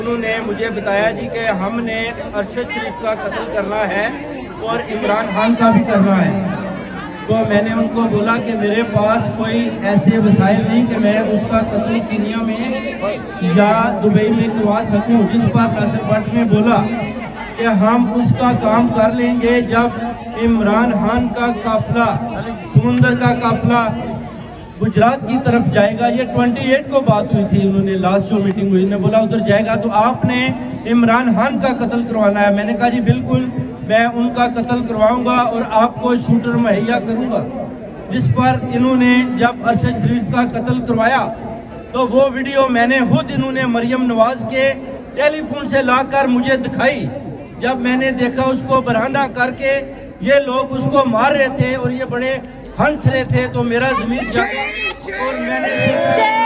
انہوں نے مجھے بتایا جی کہ ہم نے ارشد شریف کا قتل کرنا ہے اور عمران خان کا بھی کرنا ہے، تو میں نے ان کو بولا کہ میرے پاس کوئی ایسے وسائل نہیں کہ میں اس کا قتل کینیا میں یا دبئی میں کروا سکوں، جس پر ناصر بٹ نے بولا کہ ہم اس کا کام کر لیں گے جب عمران خان کا قافلہ سمندر کا قافلہ گجرات کی طرف جائے گا۔ یہ 28 کو بات ہوئی تھی، انہوں نے لاسٹ جو میٹنگ ہوئی، نے بولا ادھر جائے گا تو آپ نے عمران خان کا قتل کروانا ہے۔ میں نے کہا جی بالکل میں ان کا قتل کرواؤں گا اور آپ کو شوٹر مہیا کروں گا، جس پر انہوں نے جب ارشد شریف کا قتل کروایا تو وہ ویڈیو میں نے خود انہوں نے مریم نواز کے ٹیلی فون سے لا کر مجھے دکھائی۔ جب میں نے دیکھا اس کو برہنہ کر کے یہ لوگ اس کو مار رہے تھے اور یہ بڑے ہنس رہے تھے تو میرا ضمیر جاگا اور میں نے